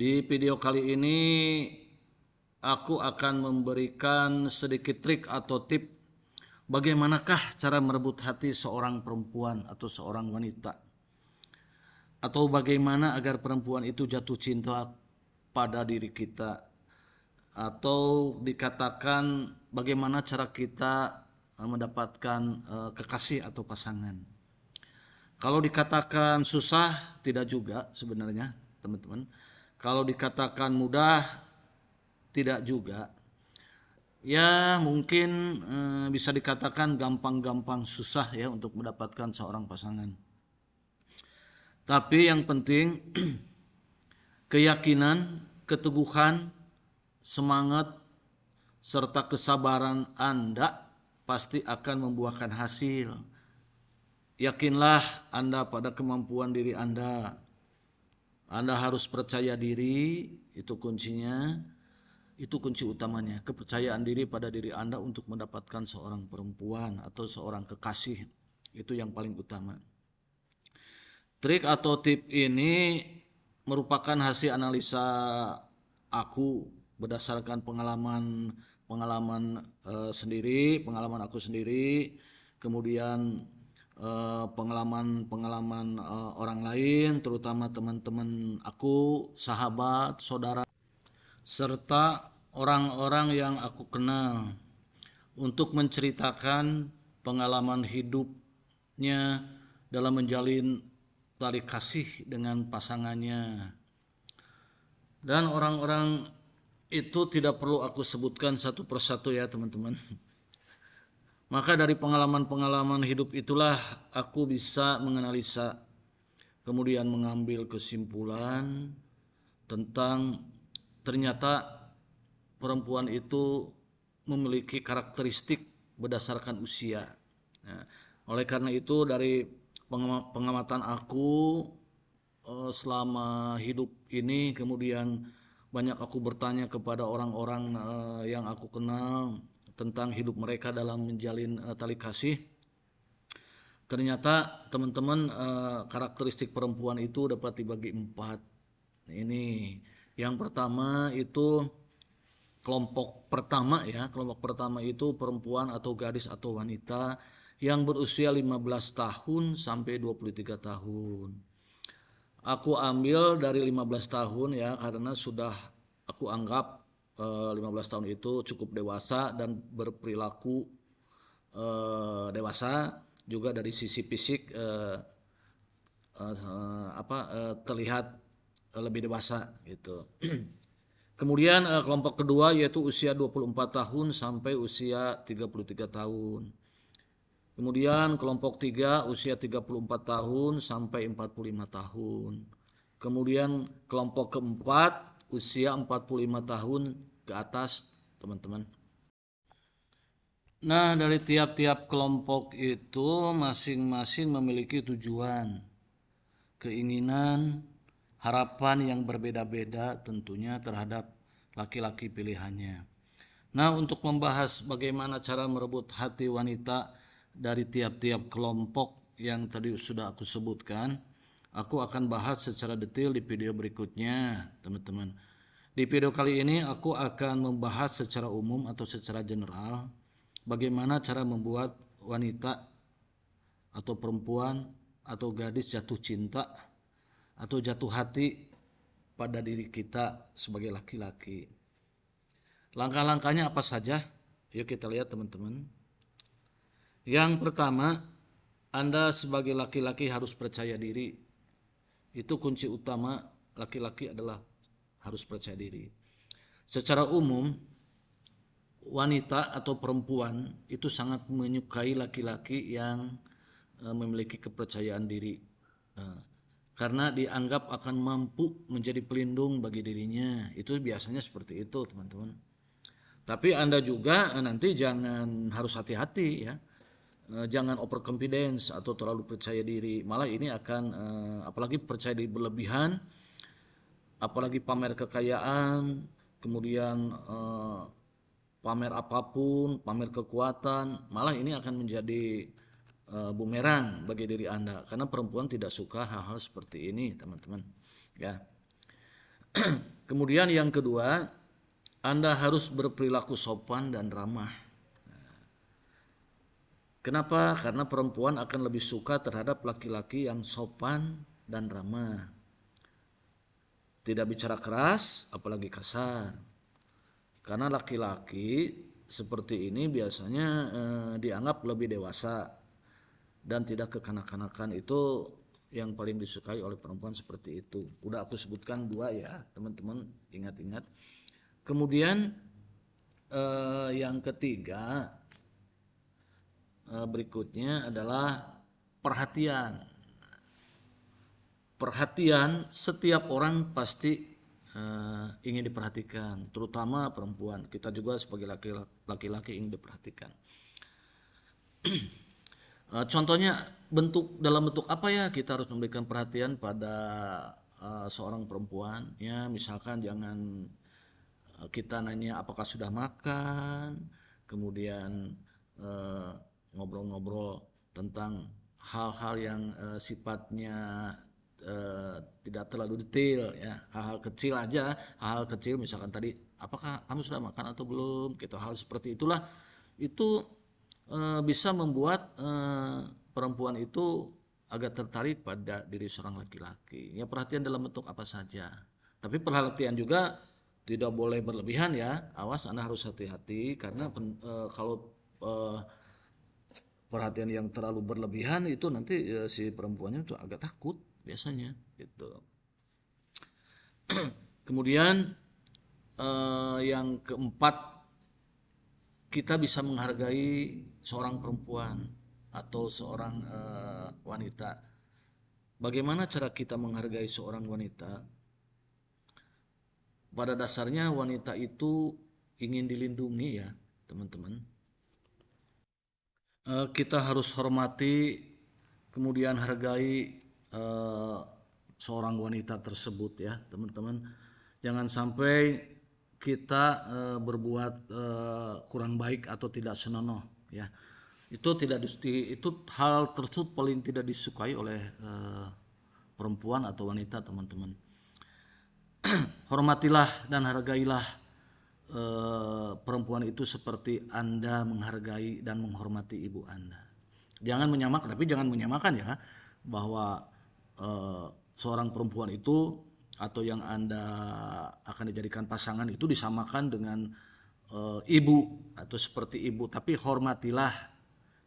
Di video kali ini aku akan memberikan sedikit trik atau tip bagaimanakah cara merebut hati seorang perempuan atau seorang wanita. Atau bagaimana agar perempuan itu jatuh cinta pada diri kita. Atau dikatakan bagaimana cara kita mendapatkan kekasih atau pasangan. Kalau dikatakan susah, tidak juga sebenarnya teman-teman. Kalau dikatakan mudah, tidak juga. Ya mungkin bisa dikatakan gampang-gampang susah ya untuk mendapatkan seorang pasangan. Tapi yang penting keyakinan, keteguhan, semangat, serta kesabaran Anda pasti akan membuahkan hasil. Yakinlah Anda pada kemampuan diri Anda. Anda harus percaya diri, itu kuncinya, itu kunci utamanya. Kepercayaan diri pada diri Anda untuk mendapatkan seorang perempuan atau seorang kekasih, itu yang paling utama. Trik atau tip ini merupakan hasil analisa aku berdasarkan pengalaman aku sendiri, kemudian pengalaman orang lain, terutama teman-teman aku, sahabat, saudara, serta orang-orang yang aku kenal untuk menceritakan pengalaman hidupnya dalam menjalin tali kasih dengan pasangannya. Dan orang-orang itu tidak perlu aku sebutkan satu persatu ya teman-teman. Maka dari pengalaman-pengalaman hidup itulah aku bisa menganalisa, kemudian mengambil kesimpulan tentang ternyata perempuan itu memiliki karakteristik berdasarkan usia. Nah, oleh karena itu dari pengamatan aku selama hidup ini, kemudian banyak aku bertanya kepada orang-orang yang aku kenal tentang hidup mereka dalam menjalin tali kasih. Ternyata teman-teman karakteristik perempuan itu dapat dibagi 4. Ini yang pertama itu kelompok pertama ya. Kelompok pertama itu perempuan atau gadis atau wanita yang berusia 15 tahun sampai 23 tahun. Aku ambil dari 15 tahun ya karena sudah aku anggap 15 tahun itu cukup dewasa dan berperilaku dewasa, juga dari sisi fisik terlihat lebih dewasa gitu. Kemudian kelompok kedua yaitu usia 24 tahun sampai usia 33 tahun. Kemudian kelompok 3 usia 34 tahun sampai 45 tahun. Kemudian kelompok keempat usia 45 tahun ke atas, teman-teman. Nah, dari tiap-tiap kelompok itu masing-masing memiliki tujuan, keinginan, harapan yang berbeda-beda tentunya terhadap laki-laki pilihannya. Nah, untuk membahas bagaimana cara merebut hati wanita dari tiap-tiap kelompok yang tadi sudah aku sebutkan, aku akan bahas secara detail di video berikutnya, teman-teman. Di video kali ini aku akan membahas secara umum atau secara general bagaimana cara membuat wanita atau perempuan atau gadis jatuh cinta atau jatuh hati pada diri kita sebagai laki-laki. Langkah-langkahnya apa saja? Yuk kita lihat teman-teman. Yang pertama, Anda sebagai laki-laki harus percaya diri. Itu kunci utama laki-laki adalah harus percaya diri. Secara umum, wanita atau perempuan itu sangat menyukai laki-laki yang memiliki kepercayaan diri. Karena dianggap akan mampu menjadi pelindung bagi dirinya. Itu biasanya seperti itu teman-teman. Tapi Anda juga nanti jangan, harus hati-hati ya. Jangan over confidence atau terlalu percaya diri. Malah ini akan apalagi percaya diri berlebihan, apalagi pamer kekayaan, kemudian pamer apapun, pamer kekuatan, malah ini akan menjadi bumerang bagi diri Anda, karena perempuan tidak suka hal-hal seperti ini teman-teman ya. Kemudian yang kedua, Anda harus berperilaku sopan dan ramah. Kenapa? Karena perempuan akan lebih suka terhadap laki-laki yang sopan dan ramah. Tidak bicara keras, apalagi kasar. Karena laki-laki seperti ini biasanya dianggap lebih dewasa dan tidak kekanak-kanakan. Itu yang paling disukai oleh perempuan seperti itu. Udah aku sebutkan 2 ya, teman-teman, ingat-ingat. Kemudian yang ketiga, berikutnya adalah perhatian. Perhatian, setiap orang pasti ingin diperhatikan, terutama perempuan. Kita juga sebagai laki-laki ingin diperhatikan. Contohnya dalam bentuk apa ya kita harus memberikan perhatian pada seorang perempuan? Ya, misalkan jangan kita nanya apakah sudah makan, kemudian ngobrol-ngobrol tentang hal-hal yang sifatnya tidak terlalu detail ya, hal-hal kecil aja, hal-hal kecil misalkan tadi apakah kamu sudah makan atau belum, gitu. Hal seperti itulah itu bisa membuat perempuan itu agak tertarik pada diri seorang laki-laki. Ya, perhatian dalam bentuk apa saja. Tapi perhatian juga tidak boleh berlebihan ya. Awas, Anda harus hati-hati karena kalau perhatian yang terlalu berlebihan itu nanti si perempuannya itu agak takut biasanya gitu. Kemudian yang keempat, kita bisa menghargai seorang perempuan atau seorang wanita. Bagaimana cara kita menghargai seorang wanita? Pada dasarnya wanita itu ingin dilindungi ya, teman-teman. Kita harus hormati, kemudian hargai seorang wanita tersebut ya, teman-teman. Jangan sampai kita berbuat kurang baik atau tidak senonoh ya. Itu hal tersebut paling tidak disukai oleh perempuan atau wanita, teman-teman. Hormatilah dan hargailah perempuan itu seperti Anda menghargai dan menghormati ibu Anda. Jangan menyamakan ya bahwa seorang perempuan itu atau yang Anda akan dijadikan pasangan itu disamakan dengan ibu atau seperti ibu, tapi hormatilah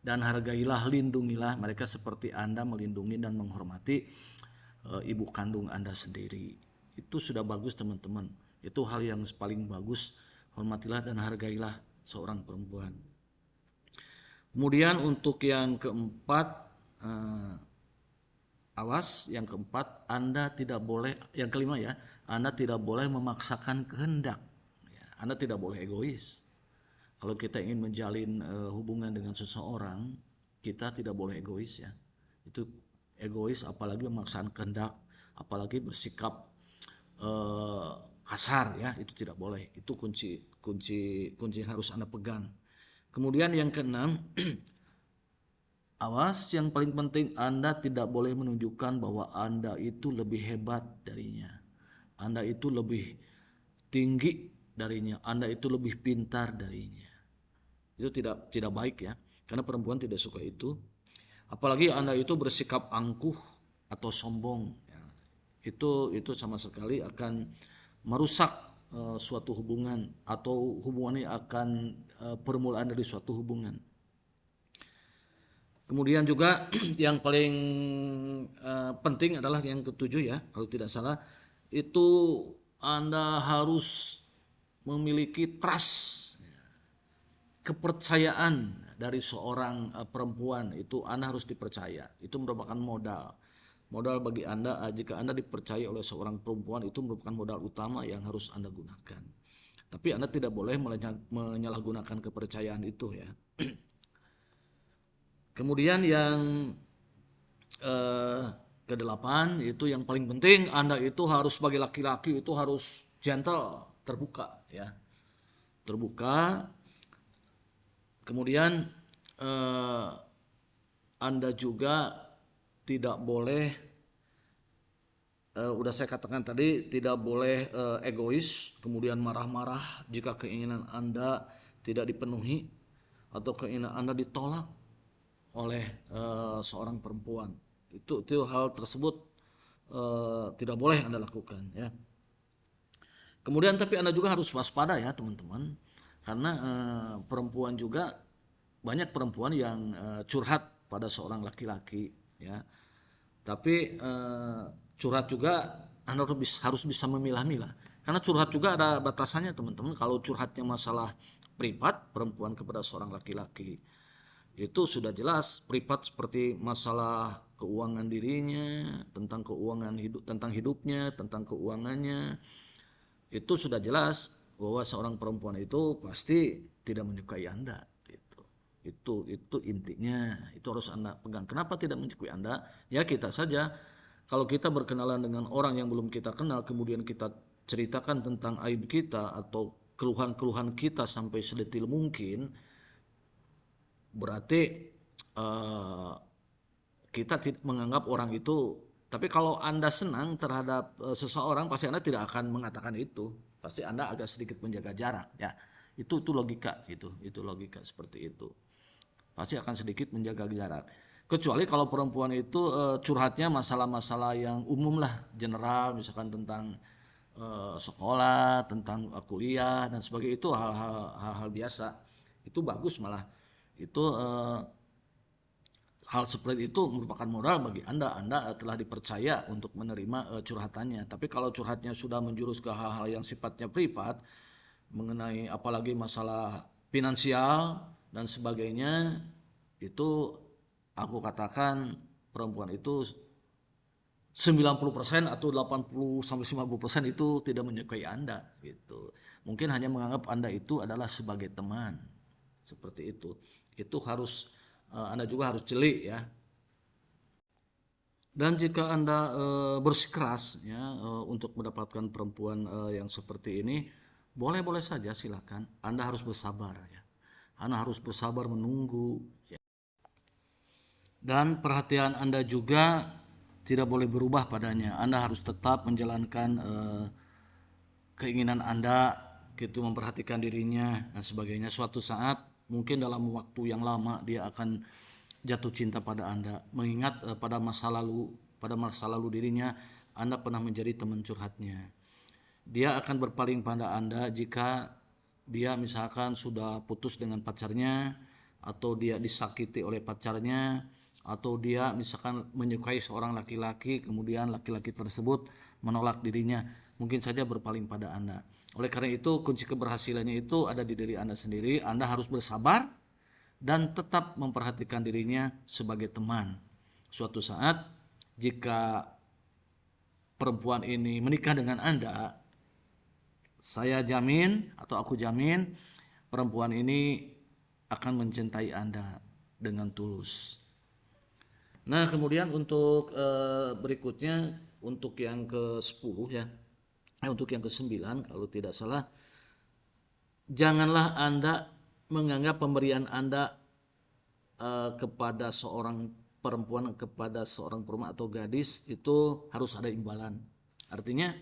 dan hargailah, lindungilah mereka seperti Anda melindungi dan menghormati ibu kandung Anda sendiri. Itu sudah bagus, teman-teman. Itu hal yang paling bagus. Hormatilah dan hargailah seorang perempuan. Kemudian untuk yang keempat, awas, yang keempat, yang kelima ya, Anda tidak boleh memaksakan kehendak. Anda tidak boleh egois. Kalau kita ingin menjalin hubungan dengan seseorang, kita tidak boleh egois ya. Itu egois, apalagi memaksakan kehendak, apalagi bersikap kasar ya, itu tidak boleh. Itu kunci yang harus Anda pegang. Kemudian yang keenam, awas, yang paling penting, Anda tidak boleh menunjukkan bahwa Anda itu lebih hebat darinya. Anda itu lebih tinggi darinya, Anda itu lebih pintar darinya. Itu tidak baik ya, karena perempuan tidak suka itu. Apalagi Anda itu bersikap angkuh atau sombong ya. Itu sama sekali akan merusak suatu hubungan atau hubungannya akan permulaan dari suatu hubungan. Kemudian juga yang paling penting adalah yang ketujuh ya, kalau tidak salah, itu Anda harus memiliki trust, kepercayaan dari seorang perempuan. Itu Anda harus dipercaya. Itu merupakan modal bagi Anda. Jika Anda dipercaya oleh seorang perempuan, itu merupakan modal utama yang harus Anda gunakan. Tapi Anda tidak boleh menyalahgunakan kepercayaan itu ya. Kemudian yang kedelapan, itu yang paling penting, Anda itu harus sebagai laki-laki itu harus gentle, terbuka ya. Terbuka. Kemudian Anda juga tidak boleh udah saya katakan tadi, tidak boleh egois, kemudian marah-marah jika keinginan Anda tidak dipenuhi atau keinginan Anda ditolak oleh seorang perempuan. Itu hal tersebut tidak boleh Anda lakukan ya. Kemudian tapi Anda juga harus waspada ya teman-teman, karena perempuan juga banyak perempuan yang curhat pada seorang laki-laki ya. Tapi curhat juga Anda harus bisa memilah-milah. Karena curhat juga ada batasannya teman-teman. Kalau curhatnya masalah privat perempuan kepada seorang laki-laki, itu sudah jelas privat, seperti masalah keuangan dirinya, tentang keuangan hidup, tentang hidupnya, tentang keuangannya. Itu sudah jelas bahwa seorang perempuan itu pasti tidak menyukai Anda gitu. Itu intinya, itu harus Anda pegang. Kenapa tidak menyukai Anda? Ya kita saja, kalau kita berkenalan dengan orang yang belum kita kenal, kemudian kita ceritakan tentang aib kita atau keluhan-keluhan kita sampai sedetil mungkin, berarti eh, kita tidak menganggap orang itu. Tapi kalau Anda senang terhadap seseorang, pasti Anda tidak akan mengatakan itu. Pasti Anda agak sedikit menjaga jarak ya. Itu logika gitu. Itu logika seperti itu. Pasti akan sedikit menjaga jarak. Kecuali kalau perempuan itu curhatnya masalah-masalah yang umum lah, general, misalkan tentang sekolah, tentang kuliah dan sebagainya, itu hal-hal biasa. Itu bagus malah. Itu hal seperti itu merupakan modal bagi Anda. Anda telah dipercaya untuk menerima curhatannya. Tapi kalau curhatnya sudah menjurus ke hal-hal yang sifatnya privat, mengenai apalagi masalah finansial dan sebagainya, itu aku katakan perempuan itu 90% atau 80 sampai 90% itu tidak menyukai Anda gitu. Mungkin hanya menganggap Anda itu adalah sebagai teman. Seperti itu. Itu harus Anda juga harus jeli ya. Dan jika Anda bersikeras ya untuk mendapatkan perempuan yang seperti ini, boleh-boleh saja silakan. Anda harus bersabar ya. Anda harus bersabar menunggu ya. Dan perhatian Anda juga tidak boleh berubah padanya. Anda harus tetap menjalankan keinginan Anda gitu, memperhatikan dirinya dan sebagainya. Suatu saat mungkin dalam waktu yang lama dia akan jatuh cinta pada Anda, mengingat pada masa lalu dirinya Anda pernah menjadi teman curhatnya. Dia akan berpaling pada Anda jika dia misalkan sudah putus dengan pacarnya, atau dia disakiti oleh pacarnya, atau dia misalkan menyukai seorang laki-laki, kemudian laki-laki tersebut menolak dirinya, mungkin saja berpaling pada Anda. Oleh karena itu kunci keberhasilannya itu ada di diri Anda sendiri. Anda harus bersabar dan tetap memperhatikan dirinya sebagai teman. Suatu saat jika perempuan ini menikah dengan Anda, saya jamin atau aku jamin perempuan ini akan mencintai Anda dengan tulus. Nah, kemudian untuk berikutnya, untuk yang ke-10 ya. Untuk yang ke-9 kalau tidak salah, janganlah Anda menganggap pemberian Anda kepada seorang perempuan atau gadis itu harus ada imbalan. Artinya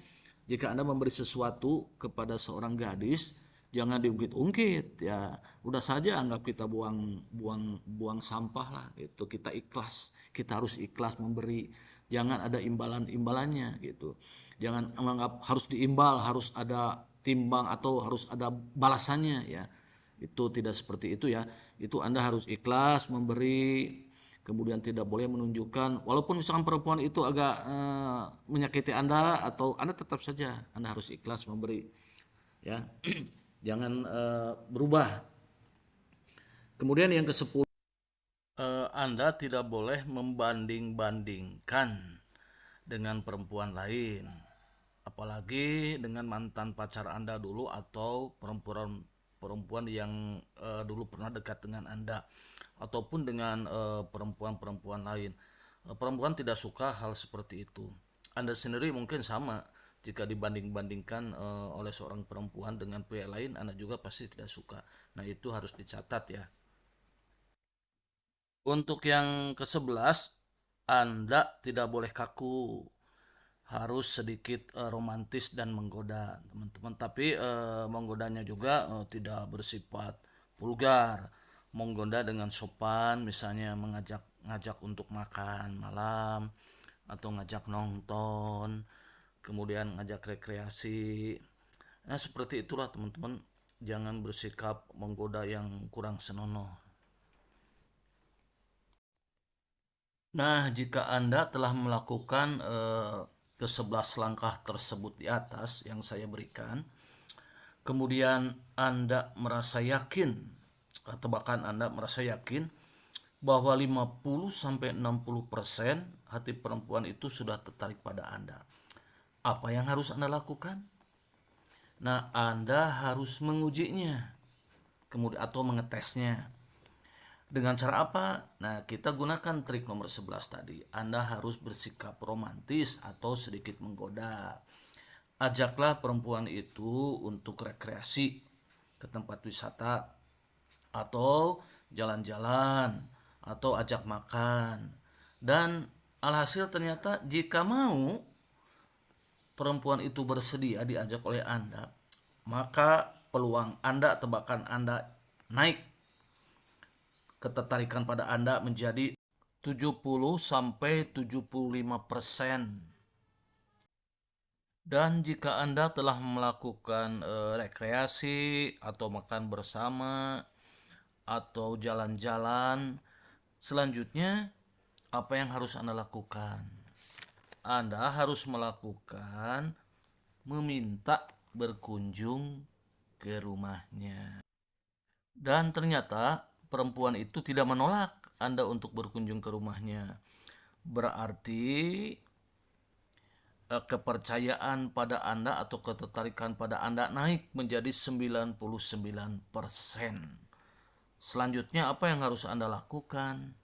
jika Anda memberi sesuatu kepada seorang gadis, jangan diungkit-ungkit ya. Udah saja anggap kita buang sampah lah itu. Kita ikhlas, kita harus ikhlas memberi. Jangan ada imbalan-imbalannya gitu. Jangan menganggap harus diimbal, harus ada timbang atau harus ada balasannya ya. Itu tidak seperti itu ya. Itu Anda harus ikhlas memberi, kemudian tidak boleh menunjukkan, walaupun misalkan perempuan itu agak menyakiti Anda, atau Anda tetap saja Anda harus ikhlas memberi ya. Jangan berubah. Kemudian yang ke-10, Anda tidak boleh membanding-bandingkan dengan perempuan lain, apalagi dengan mantan pacar Anda dulu atau perempuan yang dulu pernah dekat dengan Anda, ataupun dengan perempuan-perempuan lain. Perempuan tidak suka hal seperti itu. Anda sendiri mungkin sama, jika dibanding-bandingkan oleh seorang perempuan dengan pria lain, Anda juga pasti tidak suka. Nah, itu harus dicatat ya. Untuk yang ke-11, Anda tidak boleh kaku. harus sedikit romantis dan menggoda teman-teman, tapi menggodanya juga tidak bersifat vulgar. Menggoda dengan sopan, misalnya ngajak untuk makan malam atau ngajak nonton, kemudian ngajak rekreasi. Nah, seperti itulah teman-teman, jangan bersikap menggoda yang kurang senonoh. Nah, jika Anda telah melakukan ke-11 langkah tersebut di atas yang saya berikan, kemudian Anda merasa yakin, atau bahkan Anda merasa yakin bahwa 50-60% hati perempuan itu sudah tertarik pada Anda. Apa yang harus Anda lakukan? Nah, Anda harus mengujinya, kemudian atau mengetesnya. Dengan cara apa? Nah, kita gunakan trik nomor 11 tadi. Anda harus bersikap romantis atau sedikit menggoda. Ajaklah perempuan itu untuk rekreasi ke tempat wisata atau jalan-jalan atau ajak makan. Dan alhasil ternyata jika mau perempuan itu bersedia diajak oleh Anda, maka peluang Anda atau bahkan Anda naik ketertarikan pada Anda menjadi 70-75%. Dan jika Anda telah melakukan rekreasi atau makan bersama atau jalan-jalan, selanjutnya apa yang harus Anda lakukan? Anda harus meminta berkunjung ke rumahnya. Dan ternyata perempuan itu tidak menolak Anda untuk berkunjung ke rumahnya. Berarti kepercayaan pada Anda atau ketertarikan pada Anda naik menjadi 99%. Selanjutnya apa yang harus Anda lakukan?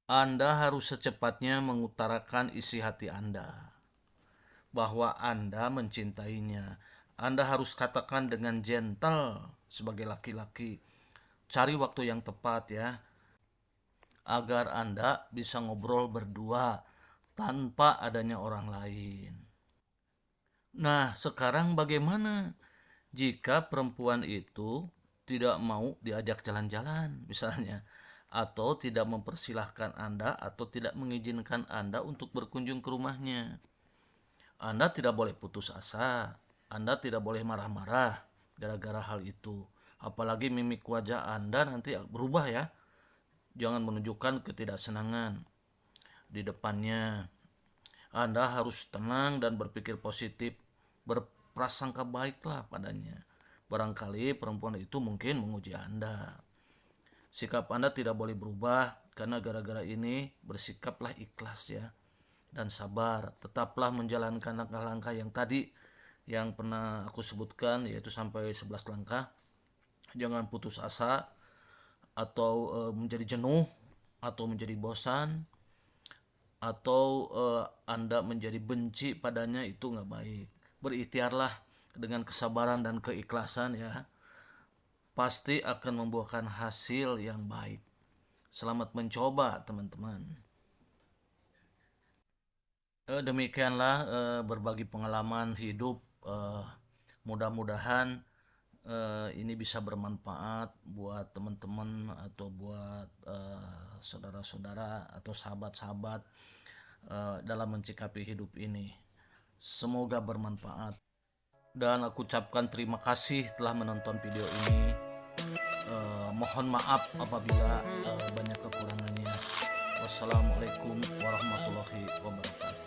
Anda harus secepatnya mengutarakan isi hati Anda, bahwa Anda mencintainya. Anda harus katakan dengan gentle sebagai laki-laki. Cari waktu yang tepat ya, agar Anda bisa ngobrol berdua tanpa adanya orang lain. Nah, sekarang bagaimana jika perempuan itu tidak mau diajak jalan-jalan misalnya, atau tidak mempersilahkan Anda atau tidak mengizinkan Anda untuk berkunjung ke rumahnya? Anda tidak boleh putus asa, Anda tidak boleh marah-marah gara-gara hal itu. Apalagi mimik wajah Anda nanti berubah ya. Jangan menunjukkan ketidaksenangan di depannya. Anda harus tenang dan berpikir positif, berprasangka baiklah padanya. Barangkali perempuan itu mungkin menguji Anda. Sikap Anda tidak boleh berubah karena gara-gara ini. Bersikaplah ikhlas ya, dan sabar. Tetaplah menjalankan langkah-langkah yang tadi yang pernah aku sebutkan, yaitu sampai 11 langkah. Jangan putus asa atau menjadi jenuh atau menjadi bosan atau Anda menjadi benci padanya, itu nggak baik. Berikhtiarlah dengan kesabaran dan keikhlasan ya, pasti akan membuahkan hasil yang baik. Selamat mencoba teman-teman. Demikianlah berbagi pengalaman hidup. Mudah-mudahan ini bisa bermanfaat buat teman-teman atau buat saudara-saudara atau sahabat-sahabat dalam mencikapi hidup ini. Semoga bermanfaat. Dan aku ucapkan terima kasih telah menonton video ini. Mohon maaf apabila banyak kekurangannya. Wassalamualaikum warahmatullahi wabarakatuh.